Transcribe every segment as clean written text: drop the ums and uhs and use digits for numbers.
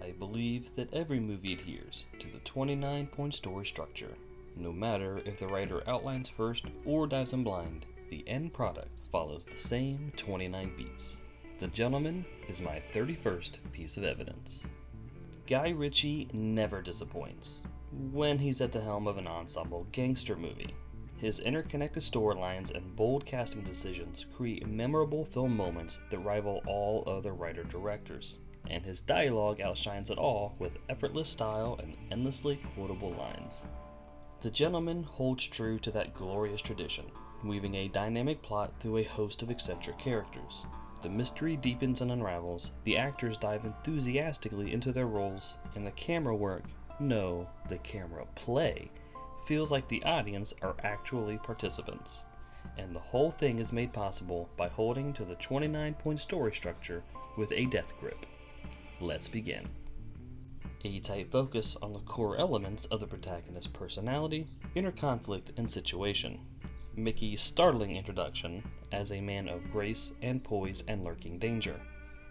I believe that every movie adheres to the 29-point story structure. No matter if the writer outlines first or dives in blind, the end product follows the same 29 beats. The Gentleman is my 31st piece of evidence. Guy Ritchie never disappoints when he's at the helm of an ensemble gangster movie. His interconnected storylines and bold casting decisions create memorable film moments that rival all other writer-directors, and his dialogue outshines it all with effortless style and endlessly quotable lines. The Gentleman holds true to that glorious tradition, weaving a dynamic plot through a host of eccentric characters. The mystery deepens and unravels, the actors dive enthusiastically into their roles, and the camera work, no, the camera play, feels like the audience are actually participants. And the whole thing is made possible by holding to the 29-point story structure with a death grip. Let's begin. A tight focus on the core elements of the protagonist's personality, inner conflict, and situation. Mickey's startling introduction as a man of grace and poise and lurking danger.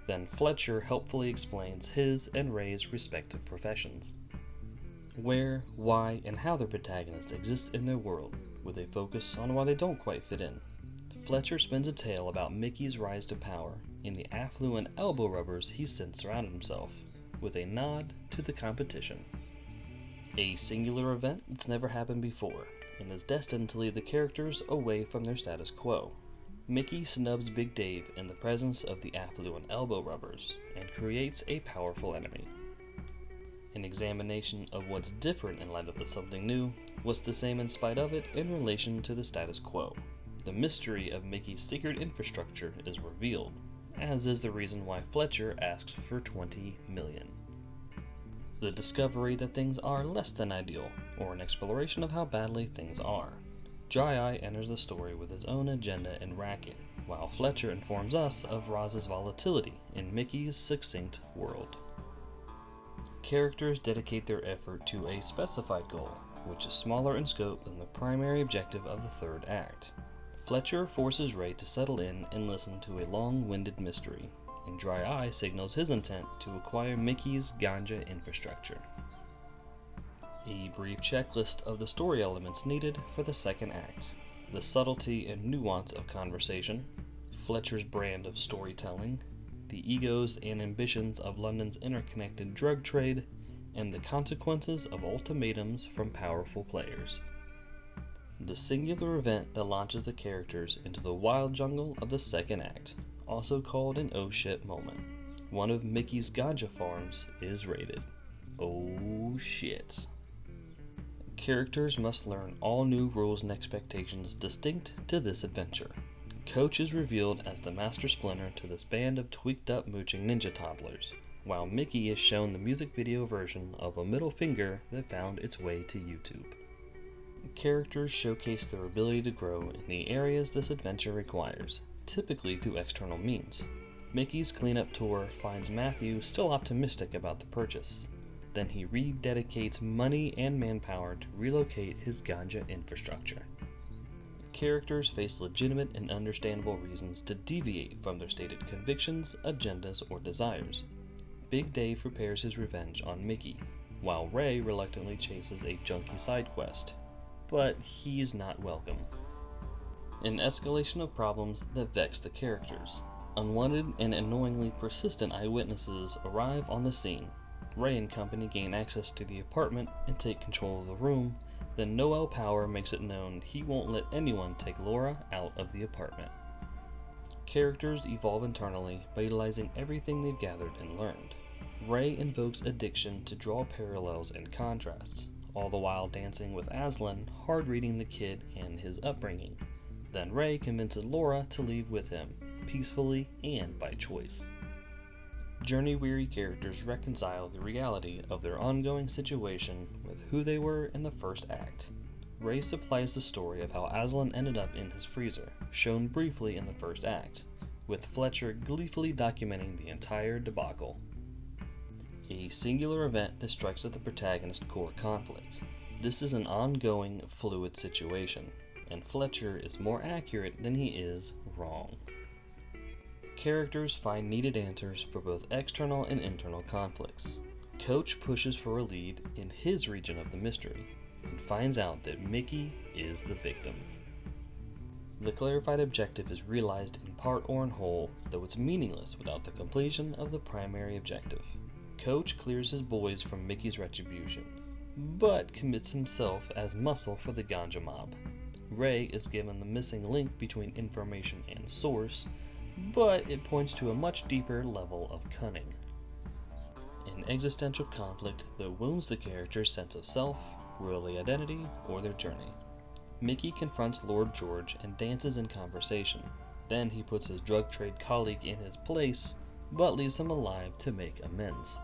Then Fletcher helpfully explains his and Ray's respective professions. Where, why, and how the protagonist exists in their world, with a focus on why they don't quite fit in. Fletcher spins a tale about Mickey's rise to power and the affluent elbow rubbers he's since surrounded himself, with a nod to the competition. A singular event that's never happened before, and is destined to lead the characters away from their status quo. Mickey snubs Big Dave in the presence of the affluent elbow rubbers, and creates a powerful enemy. An examination of what's different in light of the something new, what's the same in spite of it in relation to the status quo. The mystery of Mickey's secret infrastructure is revealed, as is the reason why Fletcher asks for $20 million. The discovery that things are less than ideal, or an exploration of how badly things are. Dry Eye enters the story with his own agenda and racket, while Fletcher informs us of Roz's volatility in Mickey's succinct world. Characters dedicate their effort to a specified goal, which is smaller in scope than the primary objective of the third act. Fletcher forces Ray to settle in and listen to a long-winded mystery, and Dry Eye signals his intent to acquire Mickey's ganja infrastructure. A brief checklist of the story elements needed for the second act. The subtlety and nuance of conversation, Fletcher's brand of storytelling, the egos and ambitions of London's interconnected drug trade, and the consequences of ultimatums from powerful players. The singular event that launches the characters into the wild jungle of the second act, also called an oh shit moment. One of Mickey's ganja farms is raided. Oh shit. Characters must learn all new rules and expectations distinct to this adventure. Coach is revealed as the master splinter to this band of tweaked up mooching ninja toddlers, while Mickey is shown the music video version of a middle finger that found its way to YouTube. Characters showcase their ability to grow in the areas this adventure requires, typically through external means. Mickey's cleanup tour finds Matthew still optimistic about the purchase. Then he rededicates money and manpower to relocate his ganja infrastructure. Characters face legitimate and understandable reasons to deviate from their stated convictions, agendas, or desires. Big Dave prepares his revenge on Mickey, while Ray reluctantly chases a junky side quest. But he's not welcome. An escalation of problems that vex the characters. Unwanted and annoyingly persistent eyewitnesses arrive on the scene. Ray and company gain access to the apartment and take control of the room. Then Noel Power makes it known he won't let anyone take Laura out of the apartment. Characters evolve internally by utilizing everything they've gathered and learned. Ray invokes addiction to draw parallels and contrasts, all the while dancing with Aslan, hard reading the kid and his upbringing. Then Ray convinces Laura to leave with him, peacefully and by choice. Journey-weary characters reconcile the reality of their ongoing situation with who they were in the first act. Ray supplies the story of how Aslan ended up in his freezer, shown briefly in the first act, with Fletcher gleefully documenting the entire debacle. A singular event that strikes at the protagonist's core conflict. This is an ongoing, fluid situation, and Fletcher is more accurate than he is wrong. Characters find needed answers for both external and internal conflicts. Coach pushes for a lead in his region of the mystery and finds out that Mickey is the victim. The clarified objective is realized in part or in whole, though it's meaningless without the completion of the primary objective. Coach clears his boys from Mickey's retribution, but commits himself as muscle for the ganja mob. Ray is given the missing link between information and source, but it points to a much deeper level of cunning. An existential conflict that wounds the character's sense of self, worldly identity, or their journey. Mickey confronts Lord George and dances in conversation. Then he puts his drug trade colleague in his place, but leaves him alive to make amends.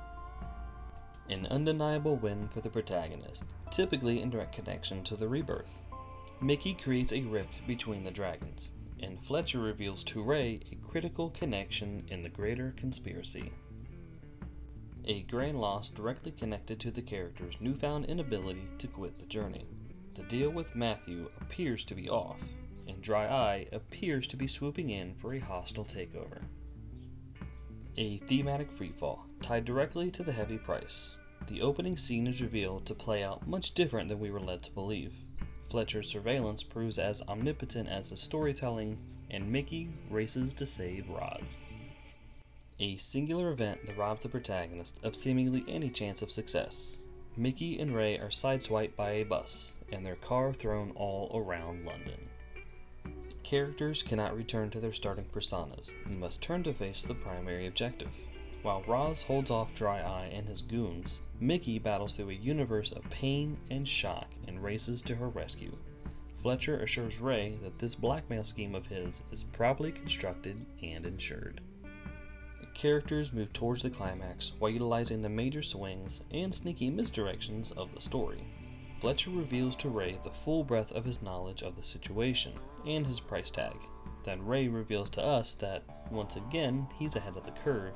An undeniable win for the protagonist, typically in direct connection to the Rebirth. Mickey creates a rift between the dragons, and Fletcher reveals to Ray a critical connection in the greater conspiracy. A grand loss directly connected to the character's newfound inability to quit the journey. The deal with Matthew appears to be off, and Dry Eye appears to be swooping in for a hostile takeover. A thematic freefall, tied directly to the heavy price. The opening scene is revealed to play out much different than we were led to believe. Fletcher's surveillance proves as omnipotent as the storytelling, and Mickey races to save Roz. A singular event that robs the protagonist of seemingly any chance of success. Mickey and Ray are sideswiped by a bus, and their car thrown all around London. Characters cannot return to their starting personas, and must turn to face the primary objective. While Roz holds off Dry Eye and his goons, Mickey battles through a universe of pain and shock and races to her rescue. Fletcher assures Ray that this blackmail scheme of his is properly constructed and insured. Characters move towards the climax while utilizing the major swings and sneaky misdirections of the story. Fletcher reveals to Ray the full breadth of his knowledge of the situation and his price tag. Then Ray reveals to us that, once again, he's ahead of the curve,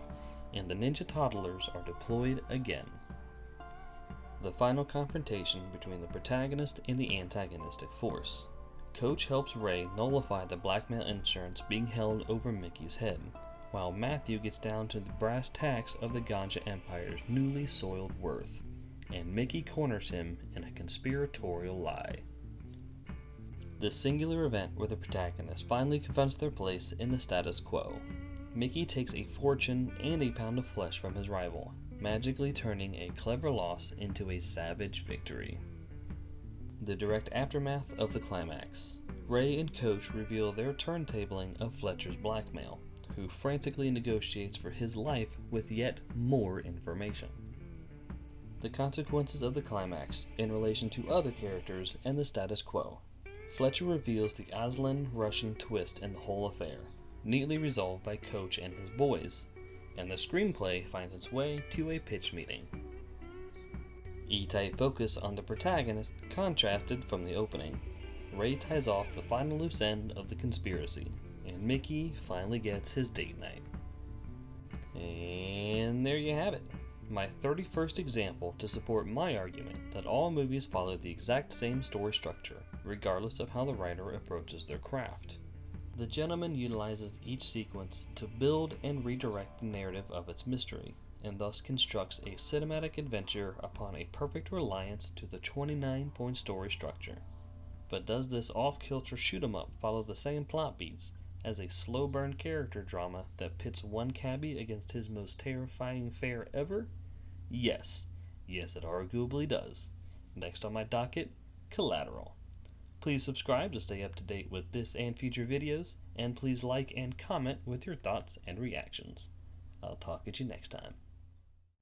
and the ninja toddlers are deployed again. The final confrontation between the protagonist and the antagonistic force. Coach helps Ray nullify the blackmail insurance being held over Mickey's head, while Matthew gets down to the brass tacks of the Ganja Empire's newly soiled worth, and Mickey corners him in a conspiratorial lie. The singular event where the protagonist finally confronts their place in the status quo. Mickey takes a fortune and a pound of flesh from his rival, magically turning a clever loss into a savage victory. The direct aftermath of the climax. Ray and Coach reveal their turntabling of Fletcher's blackmail, who frantically negotiates for his life with yet more information. The consequences of the climax in relation to other characters and the status quo. Fletcher reveals the Aslan-Russian twist in the whole affair, neatly resolved by Coach and his boys, and the screenplay finds its way to a pitch meeting. E-type focus on the protagonist contrasted from the opening. Ray ties off the final loose end of the conspiracy, and Mickey finally gets his date night. And there you have it, my 31st example to support my argument that all movies follow the exact same story structure, regardless of how the writer approaches their craft. The gentleman utilizes each sequence to build and redirect the narrative of its mystery, and thus constructs a cinematic adventure upon a perfect reliance to the 29-point story structure. But does this off-kilter shoot-'em-up follow the same plot beats as a slow-burn character drama that pits one cabbie against his most terrifying fare ever? Yes. Yes, it arguably does. Next on my docket, Collateral. Please subscribe to stay up to date with this and future videos, and please like and comment with your thoughts and reactions. I'll talk at you next time.